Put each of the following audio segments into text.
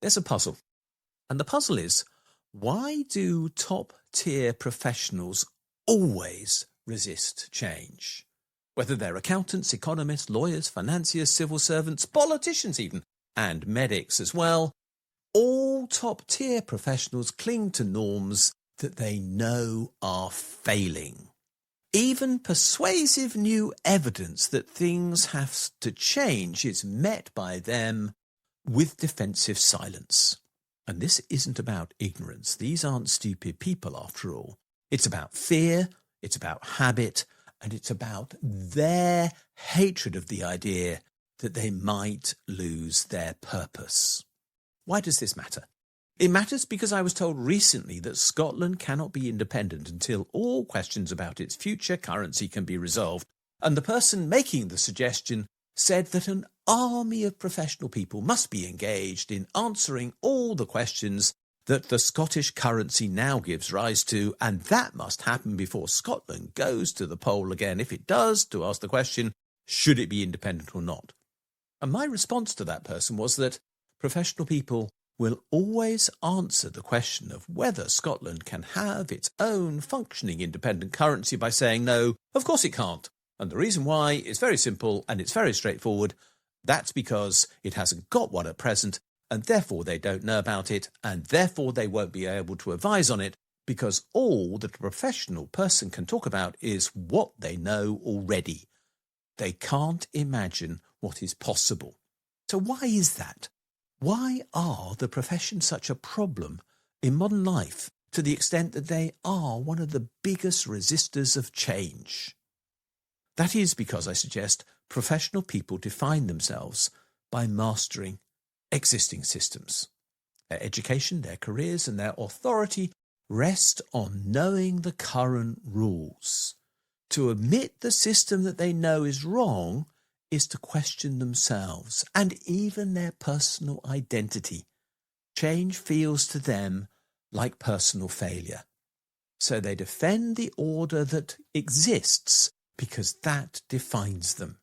There's a puzzle. And the puzzle is, why do top-tier professionals always resist change? Whether they're accountants, economists, lawyers, financiers, civil servants, politicians even, and medics as well, all top-tier professionals cling to norms that they know are failing. Even persuasive new evidence that things have to change is met by them with defensive silence. And this isn't about ignorance. These aren't stupid people, after all. It's about fear, it's about habit, and it's about their hatred of the idea that they might lose their purpose. Why does this matter? It matters because I was told recently that Scotland cannot be independent until all questions about its future currency can be resolved, and the person making the suggestion said that an army of professional people must be engaged in answering all the questions that the Scottish currency now gives rise to, and that must happen before Scotland goes to the poll again, if it does, to ask the question, should it be independent or not? And my response to that person was that professional people will always answer the question of whether Scotland can have its own functioning independent currency by saying, no, of course it can't. And the reason why is very simple and it's very straightforward. That's because it hasn't got one at present, and therefore they don't know about it, and therefore they won't be able to advise on it, because all that a professional person can talk about is what they know already. They can't imagine what is possible. So why is that? Why are the professions such a problem in modern life to the extent that they are one of the biggest resistors of change? That is because, I suggest, professional people define themselves by mastering existing systems. Their education, their careers, and their authority rest on knowing the current rules. To admit the system that they know is wrong is to question themselves and even their personal identity. Change feels to them like personal failure. So they defend the order that exists because that defines them.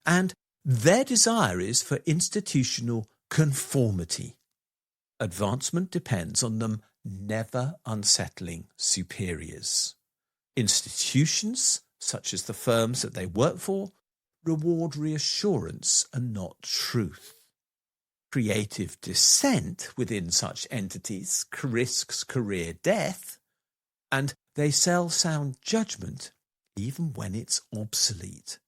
And their desire is for institutional conformity. Advancement depends on them never unsettling superiors. Institutions, such as the firms that they work for, reward reassurance and not truth. Creative dissent within such entities risks career death, and they sell sound judgment even when it's obsolete.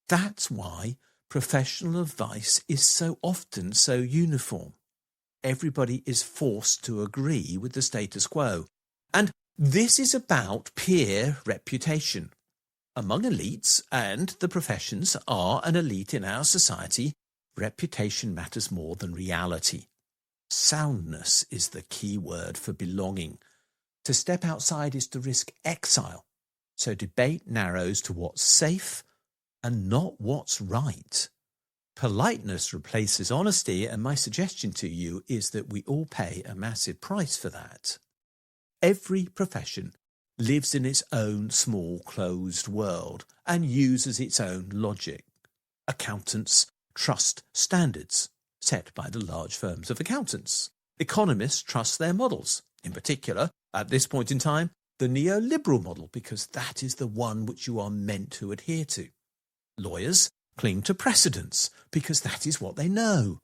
That's why professional advice is so often so uniform. Everybody is forced to agree with the status quo. And this is about peer reputation. Among elites, and the professions are an elite in our society, reputation matters more than reality. Soundness is the key word for belonging. To step outside is to risk exile. So debate narrows to what's safe and not what's right. Politeness replaces honesty, and my suggestion to you is that we all pay a massive price for that. Every profession lives in its own small closed world and uses its own logic. Accountants trust standards set by the large firms of accountants. Economists trust their models, in particular, at this point in time, the neoliberal model, because that is the one which you are meant to adhere to. Lawyers cling to precedents because that is what they know.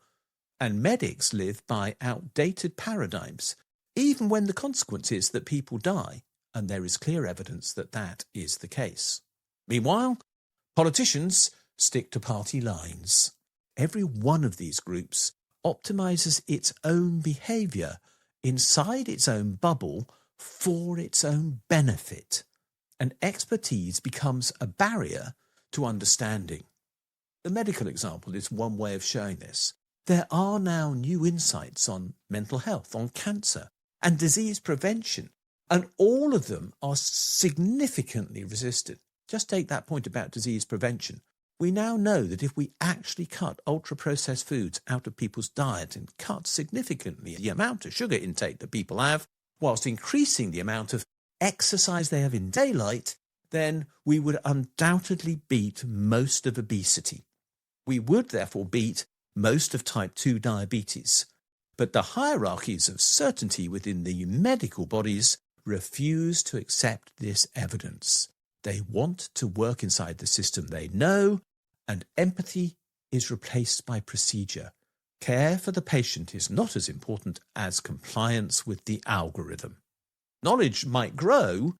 And medics live by outdated paradigms, even when the consequence is that people die, and there is clear evidence that that is the case. Meanwhile, politicians stick to party lines. Every one of these groups optimizes its own behavior inside its own bubble for its own benefit, and expertise becomes a barrier to understanding. The medical example is one way of showing this. There are now new insights on mental health, on cancer, and disease prevention, and all of them are significantly resisted. Just take that point about disease prevention. We now know that if we actually cut ultra-processed foods out of people's diet and cut significantly the amount of sugar intake that people have, whilst increasing the amount of exercise they have in daylight, then we would undoubtedly beat most of obesity. We would therefore beat most of type 2 diabetes. But the hierarchies of certainty within the medical bodies refuse to accept this evidence. They want to work inside the system they know, and empathy is replaced by procedure. Care for the patient is not as important as compliance with the algorithm. Knowledge might grow,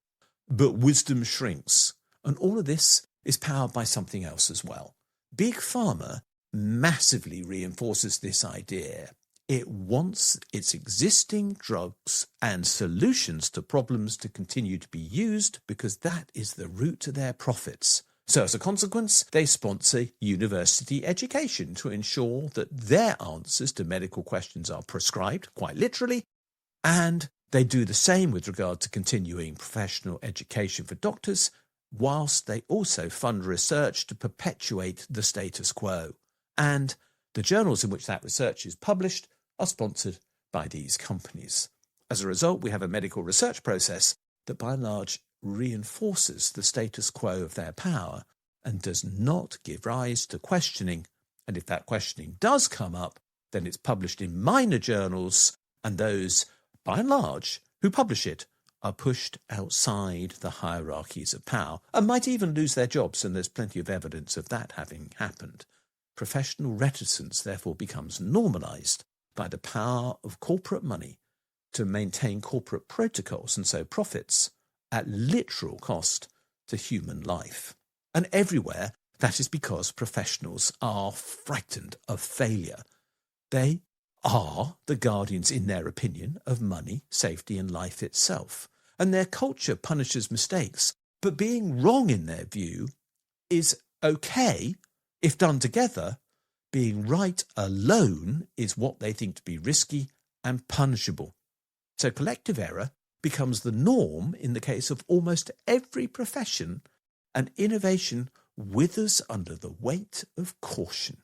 but wisdom shrinks. And all of this is powered by something else as well. Big Pharma massively reinforces this idea. It wants its existing drugs and solutions to problems to continue to be used because that is the route to their profits. So as a consequence, they sponsor university education to ensure that their answers to medical questions are prescribed, quite literally, and they do the same with regard to continuing professional education for doctors, whilst they also fund research to perpetuate the status quo. And the journals in which that research is published are sponsored by these companies. As a result, we have a medical research process that by and large reinforces the status quo of their power and does not give rise to questioning. And if that questioning does come up, then it's published in minor journals, and those, by and large, who publish it are pushed outside the hierarchies of power and might even lose their jobs, and there's plenty of evidence of that having happened. Professional reticence therefore becomes normalised by the power of corporate money to maintain corporate protocols and so profits at literal cost to human life. And everywhere, that is because professionals are frightened of failure. They are the guardians, in their opinion, of money, safety and life itself. And their culture punishes mistakes. But being wrong, in their view, is okay if done together. Being right alone is what they think to be risky and punishable. So collective error becomes the norm in the case of almost every profession, and innovation withers under the weight of caution.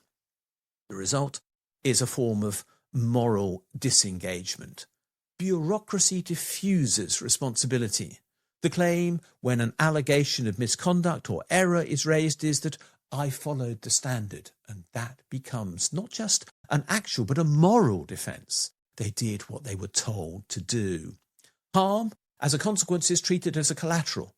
The result is a form of moral disengagement. Bureaucracy diffuses responsibility. The claim when an allegation of misconduct or error is raised is that I followed the standard, and that becomes not just an actual but a moral defence. They did what they were told to do. Harm, as a consequence, is treated as a collateral.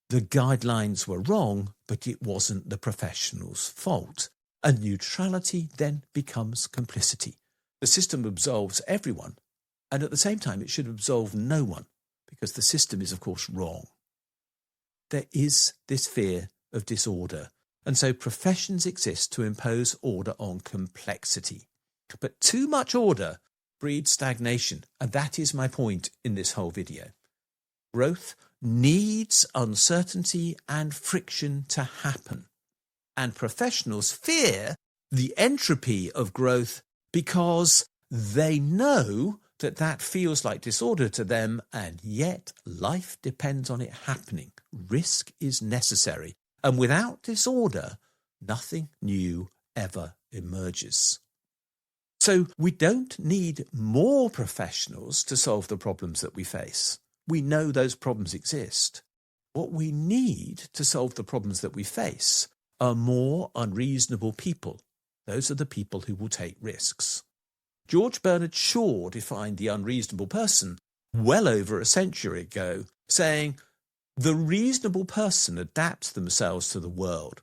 The guidelines were wrong, but it wasn't the professional's fault. And neutrality then becomes complicity. The system absolves everyone, and at the same time it should absolve no one, because the system is, of course, wrong. There is this fear of disorder, and so professions exist to impose order on complexity. But too much order breeds stagnation, and that is my point in this whole video. Growth needs uncertainty and friction to happen, and professionals fear the entropy of growth because they know that that feels like disorder to them, and yet life depends on it happening. Risk is necessary, and without disorder, nothing new ever emerges. So we don't need more professionals to solve the problems that we face. We know those problems exist. What we need to solve the problems that we face are more unreasonable people. Those are the people who will take risks. George Bernard Shaw defined the unreasonable person well over a century ago, saying, "The reasonable person adapts themselves to the world.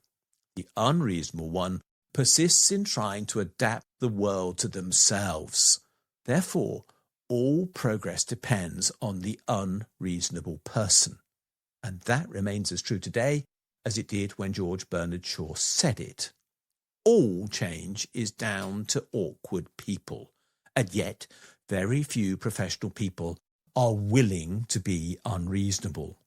The unreasonable one persists in trying to adapt the world to themselves. Therefore, all progress depends on the unreasonable person." And that remains as true today as it did when George Bernard Shaw said it. All change is down to awkward people, and yet very few professional people are willing to be unreasonable.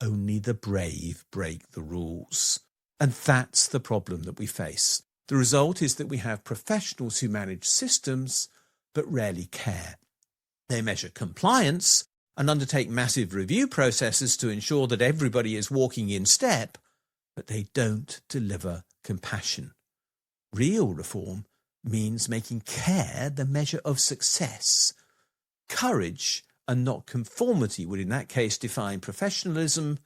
Only the brave break the rules. And that's the problem that we face. The result is that we have professionals who manage systems but rarely care. They measure compliance and undertake massive review processes to ensure that everybody is walking in step, but they don't deliver compassion. Real reform means making care the measure of success. Courage and not conformity would in that case define professionalism,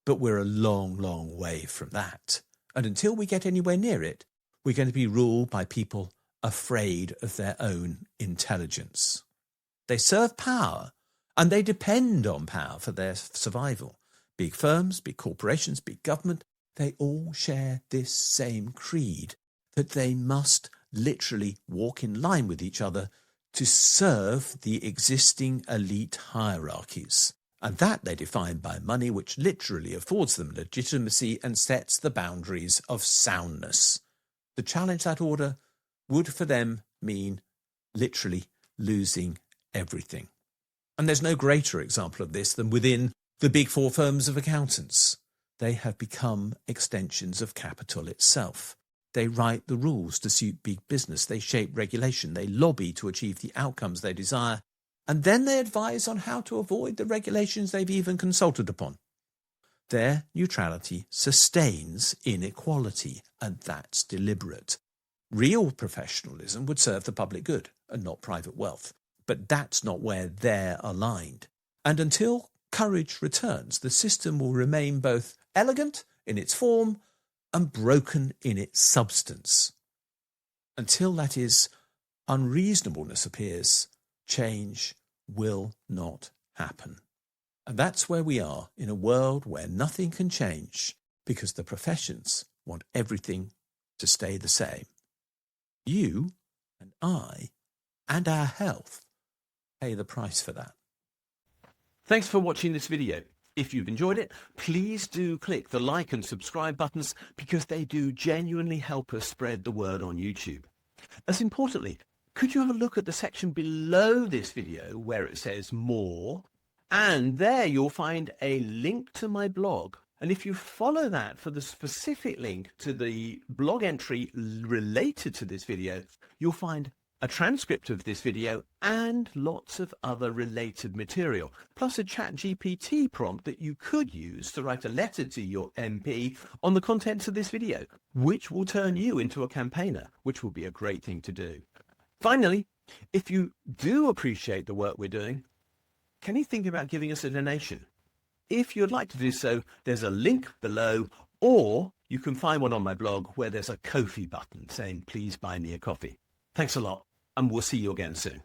but we're a long, long way from that. And until we get anywhere near it, we're going to be ruled by people afraid of their own intelligence. They serve power and they depend on power for their survival. Big firms, big corporations, big government, they all share this same creed, that they must literally walk in line with each other to serve the existing elite hierarchies. And that they define by money, which literally affords them legitimacy and sets the boundaries of soundness. To challenge that order would for them mean literally losing everything. And there's no greater example of this than within the big four firms of accountants. They have become extensions of capital itself. They write the rules to suit big business. They shape regulation. They lobby to achieve the outcomes they desire. And then they advise on how to avoid the regulations they've even consulted upon. Their neutrality sustains inequality, and that's deliberate. Real professionalism would serve the public good and not private wealth. But that's not where they're aligned. And until courage returns, the system will remain both elegant in its form and broken in its substance. Until, that is, unreasonableness appears, change will not happen. And that's where we are, in a world where nothing can change because the professions want everything to stay the same. You and I and our health pay the price for that. Thanks for watching this video. If you've enjoyed it, please do click the like and subscribe buttons, because they do genuinely help us spread the word on YouTube. As importantly, could you have a look at the section below this video where it says more, and there you'll find a link to my blog. And if you follow that for the specific link to the blog entry related to this video, you'll find a transcript of this video and lots of other related material, plus a ChatGPT prompt that you could use to write a letter to your MP on the contents of this video, which will turn you into a campaigner, which will be a great thing to do. Finally, if you do appreciate the work we're doing, can you think about giving us a donation? If you'd like to do so, there's a link below, or you can find one on my blog where there's a Ko-fi button saying, please buy me a coffee. Thanks a lot, and we'll see you again soon.